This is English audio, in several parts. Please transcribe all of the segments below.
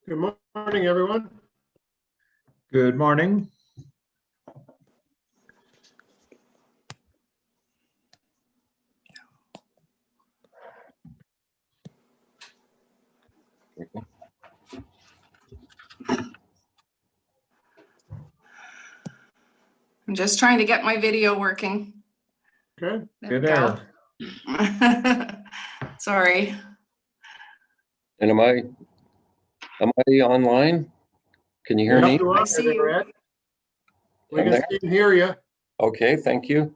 Good morning, everyone. Good morning. I'm just trying to get my video working. Okay. There we Good go. Sorry. And am I online? Can you hear me? You are, I see you. Ed. We I'm can there. see and hear you. Okay, thank you.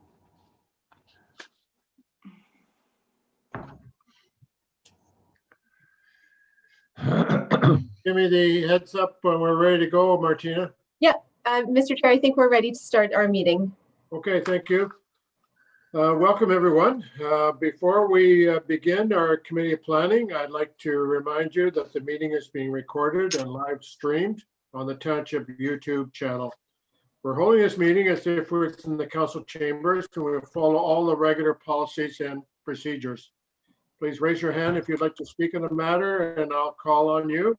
Give me the heads up when we're ready to go, Martina. Mr. Chair, I think we're ready to start our meeting. Okay, thank you. Welcome, everyone. Before we begin our committee of planning, I'd like to remind you that the meeting is being recorded and live streamed on the Township YouTube channel. We're holding this meeting as if we're in the council chambers, and we will follow all the regular policies and procedures. Please raise your hand if you'd like to speak on the matter, and I'll call on you.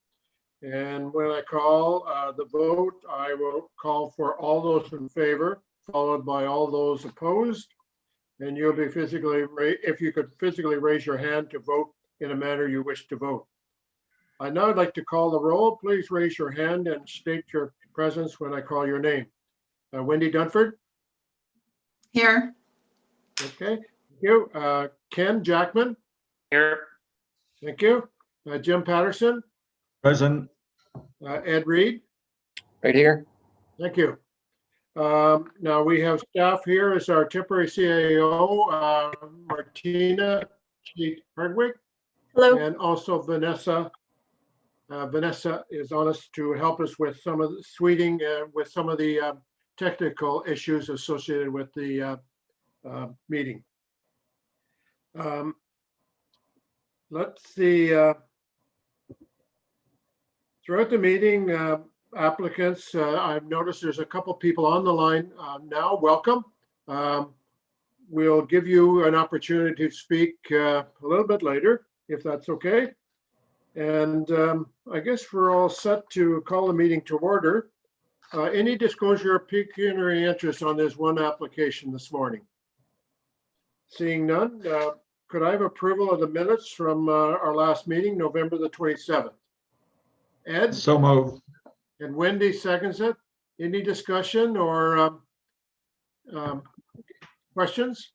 And when I call the vote, I will call for all those in favor, followed by all those opposed. And you'll be if you could physically raise your hand to vote in a manner you wish to vote. I'd now like to call the roll. Please raise your hand and state your presence when I call your name. Wendy Dunford. Here. Okay, thank you. Ken Jackman. Here. Thank you. Jim Patterson. Present. Ed Reed. Right here. Thank you. Now we have staff here as our temporary CAO, Martina Hardwick, Hello. and also Vanessa. Vanessa is on us to help us with some of the suiting, with some of the technical issues associated with the meeting. Let's see. Throughout the meeting, applicants, I've noticed there's a couple people on the line now. Welcome. We'll give you an opportunity to speak a little bit later, if that's okay. And I guess we're all set to call the meeting to order. Any disclosure of pecuniary interest on this one application this morning? Seeing none, could I have approval of the minutes from our last meeting, November the 27th? Ed? So moved. And Wendy seconds it. Any discussion or questions?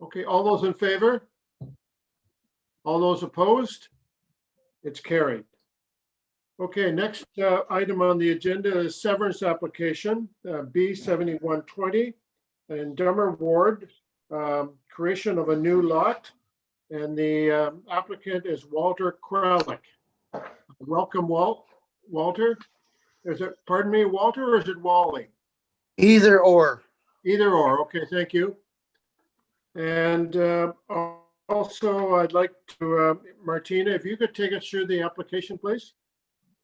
Okay, all those in favor? All those opposed? It's carried. Okay, next item on the agenda is severance application, B7120 in Dummer Ward, creation of a new lot. And the applicant is Walter Kralik. Welcome, Walter. Is it, pardon me, Walter, or is it Wally? Either or. Either or. Okay, thank you. And also, I'd like to, Martina, if you could take us through the application, please.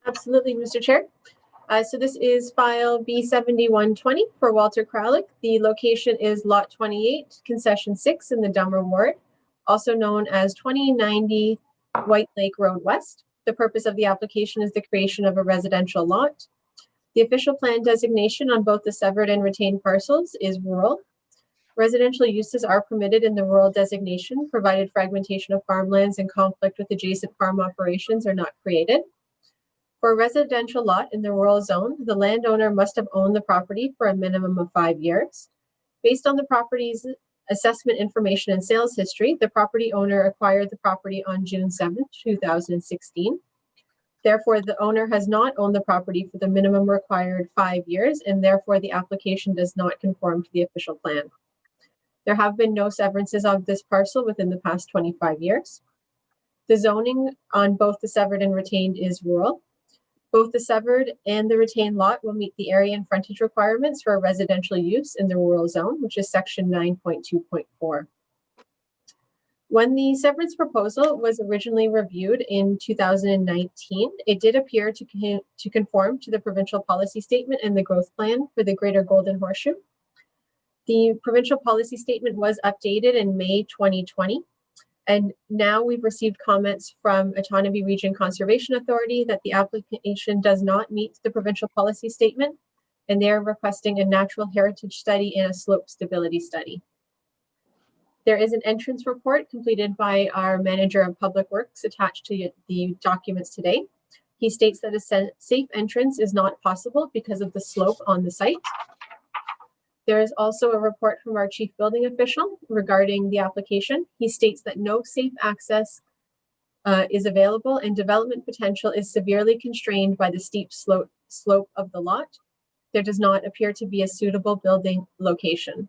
Absolutely, Mr. Chair. So this is file B7120 for Walter Kralik. The location is lot 28, concession 6 in the Dummer Ward, also known as 2090 White Lake Road West. The purpose of the application is the creation of a residential lot. The official plan designation on both the severed and retained parcels is rural. Residential uses are permitted in the rural designation, provided fragmentation of farmlands and conflict with adjacent farm operations are not created. For a residential lot in the rural zone, the landowner must have owned the property for a minimum of 5 years. Based on the property's assessment information and sales history, the property owner acquired the property on June 7th, 2016. Therefore, the owner has not owned the property for the minimum required 5 years, and therefore the application does not conform to the official plan. There have been no severances of this parcel within the past 25 years. The zoning on both the severed and retained is rural. Both the severed and the retained lot will meet the area and frontage requirements for a residential use in the rural zone, which is section 9.2.4. When the severance proposal was originally reviewed in 2019, it did appear to conform to the provincial policy statement and the growth plan for the Greater Golden Horseshoe. The provincial policy statement was updated in May 2020. And now we've received comments from Autonomy Region Conservation Authority that the application does not meet the provincial policy statement, and they're requesting a natural heritage study and a slope stability study. There is an entrance report completed by our Manager of Public Works attached to the documents today. He states that a safe entrance is not possible because of the slope on the site. There is also a report from our Chief Building Official regarding the application. He states that no safe access is available and development potential is severely constrained by the steep slope of the lot. There does not appear to be a suitable building location.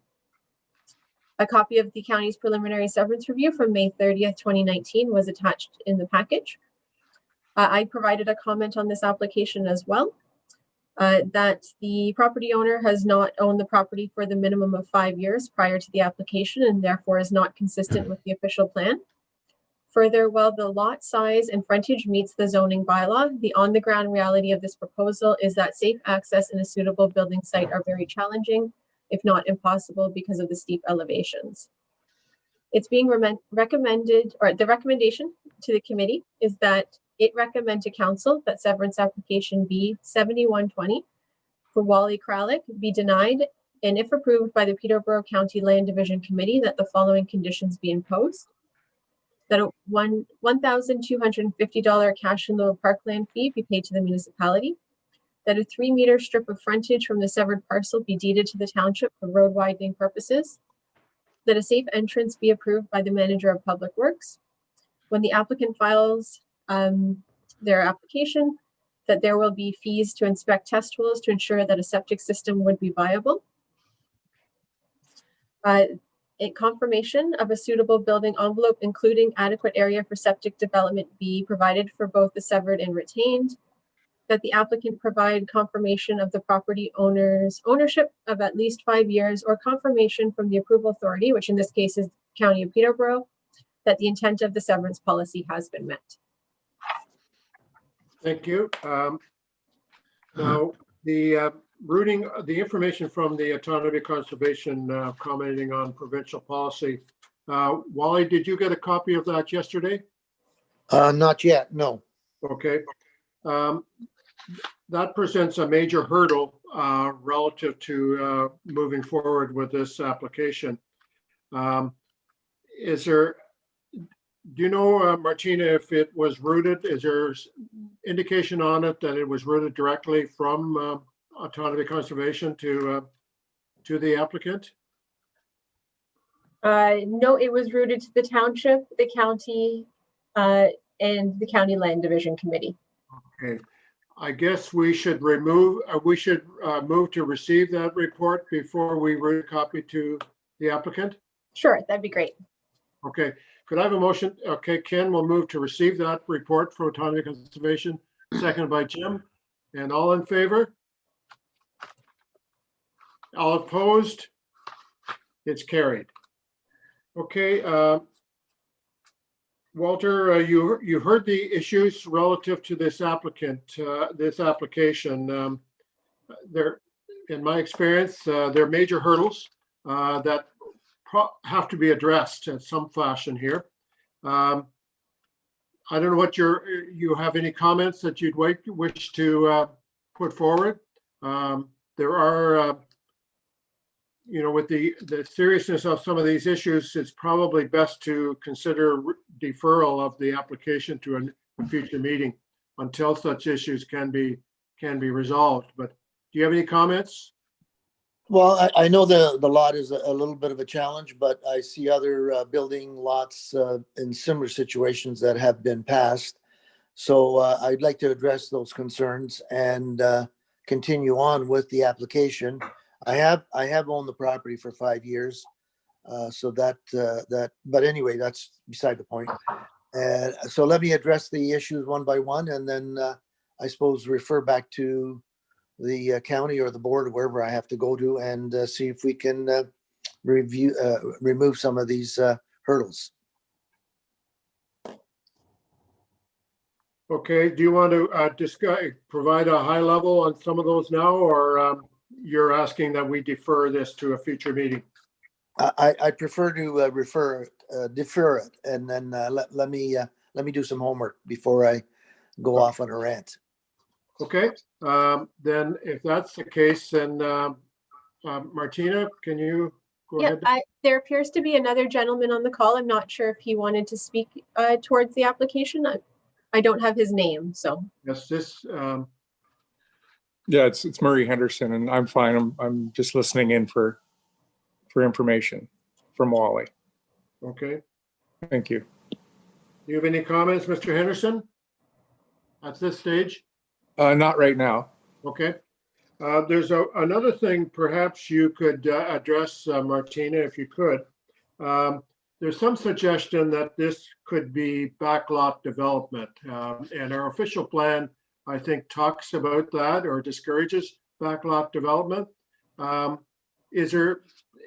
A copy of the county's preliminary severance review from May 30th, 2019 was attached in the package. I provided a comment on this application as well, that the property owner has not owned the property for the minimum of 5 years prior to the application and therefore is not consistent with the official plan. Further, while the lot size and frontage meets the zoning bylaw, the on-the-ground reality of this proposal is that safe access in a suitable building site are very challenging, if not impossible, because of the steep elevations. It's being recommended, or the recommendation to the committee is that it recommend to council that severance application B 7120 for Wally Kralik be denied, and if approved by the Peterborough County Land Division Committee, that the following conditions be imposed. That a $1,250 cash in lieu of parkland fee be paid to the municipality. That a 3-meter strip of frontage from the severed parcel be deeded to the township for road widening purposes. That a safe entrance be approved by the Manager of Public Works. When the applicant files their application, that there will be fees to inspect test wells to ensure that a septic system would be viable. A confirmation of a suitable building envelope, including adequate area for septic development, be provided for both the severed and retained. That the applicant provide confirmation of the property owner's ownership of at least 5 years, or confirmation from the approval authority, which in this case is County of Peterborough, that the intent of the severance policy has been met. Thank you. Now, the information from the Autonomy Conservation commenting on provincial policy. Wally, did you get a copy of that yesterday? Not yet, no. Okay. That presents a major hurdle relative to moving forward with this application. Do you know, Martina, if it was routed, is there indication on it that it was routed directly from Autonomy Conservation to the applicant? No, it was routed to the township, the county, and the County Land Division Committee. Okay. I guess we should move to receive that report before we route a copy to the applicant. Sure, that'd be great. Okay. Could I have a motion? Okay, Ken will move to receive that report from Autonomy Conservation, seconded by Jim. And all in favor? All opposed? It's carried. Okay, Walter, you heard the issues relative to this application. There, in my experience, there are major hurdles that have to be addressed in some fashion here. I don't know what you have any comments that you'd wish to put forward. There are, with the seriousness of some of these issues, it's probably best to consider deferral of the application to a future meeting until such issues can be resolved. But do you have any comments? Well, I know the lot is a little bit of a challenge, but I see other building lots in similar situations that have been passed. So I'd like to address those concerns and continue on with the application. I have owned the property for 5 years, so but anyway, that's beside the point. So let me address the issues one by one, and then I suppose refer back to the county or the board or wherever I have to go to, and see if we can remove some of these hurdles. Okay, do you want to provide a high level on some of those now, or you're asking that we defer this to a future meeting? I prefer to refer defer it, and then let me do some homework before I go off on a rant. Okay, then if that's the case, then Martina, can you go Yeah, ahead? there appears to be another gentleman on the call. I'm not sure if he wanted to speak towards the application. I don't have his name, so. Yes, this, Yeah, it's Murray Henderson, and I'm fine. I'm just listening in for information from Wally. okay. Thank you. Do you have any comments, Mr. Henderson? At this stage? Not right now. Okay. There's another thing perhaps you could address, Martina, if you could. There's some suggestion that this could be backlot development. And our official plan, I think, talks about that or discourages backlot development. Is there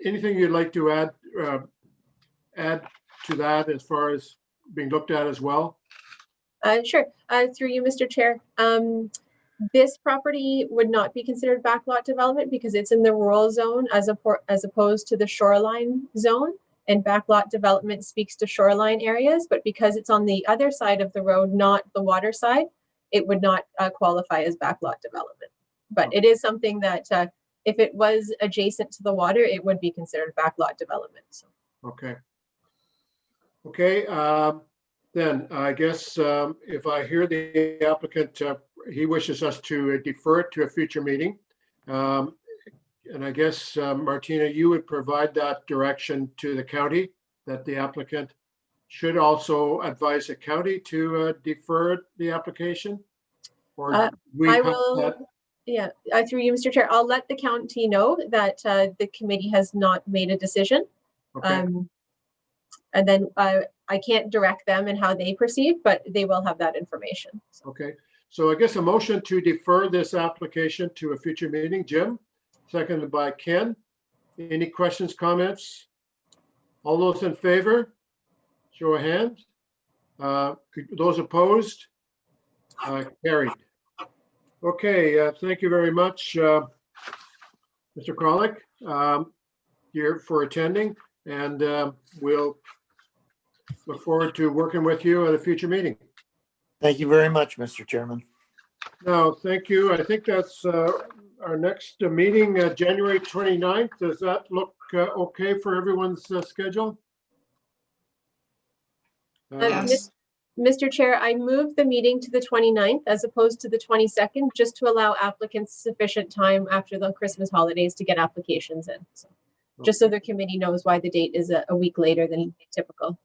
anything you'd like to add to that as far as being looked at as well? Sure. Through you, Mr. Chair. This property would not be considered backlot development because it's in the rural zone as opposed to the shoreline zone. And backlot development speaks to shoreline areas, but because it's on the other side of the road, not the water side, it would not qualify as backlot development. But it is something that if it was adjacent to the water, it would be considered backlot development. So. Okay. Okay, then I guess if I hear the applicant, he wishes us to defer it to a future meeting. And I guess, Martina, you would provide that direction to the county that the applicant should also advise the county to defer the application? Or we I have will, that? yeah, through you, Mr. Chair, I'll let the county know that the committee has not made a decision. Okay, And then I can't direct them in how they proceed, but they will have that information. So. okay. So I guess a motion to defer this application to a future meeting. Jim, seconded by Ken. Any questions, comments? All those in favor? Show of hands. Those opposed? Carried. Okay, thank you very much, Mr. Kralik, here for attending, and we'll look forward to working with you at a future meeting. Thank you very much, Mr. Chairman. No, thank you. I think that's our next meeting, January 29th. Does that look okay for everyone's schedule? Yes. Mr. Chair, I moved the meeting to the 29th as opposed to the 22nd, just to allow applicants sufficient time after the Christmas holidays to get applications in. So, just so the committee knows why the date is a week later than typical.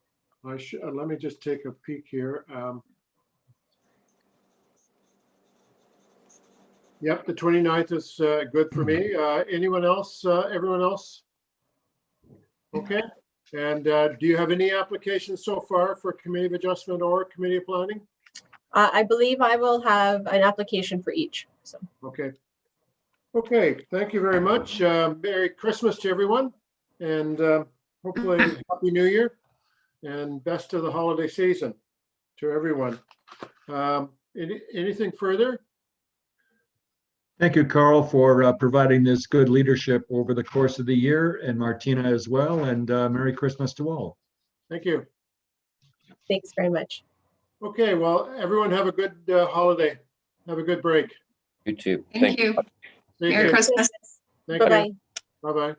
Let me just take a peek here. Yep, the 29th is good for me. Anyone else? Everyone else? Okay. And do you have any applications so far for Committee of Adjustment or Committee of Planning? I believe I will have an application for each. So. Okay. Okay, thank you very much. Merry Christmas to everyone, and hopefully Happy New Year, and best of the holiday season to everyone. Anything further? Thank you, Carl, for providing this good leadership over the course of the year, and Martina as well, and Merry Christmas to all. Thank you. Thanks very much. Okay, well, everyone have a good holiday. Have a good break. You too. Thank you. Take Merry care. Christmas. Thank you. Bye-bye. Bye-bye.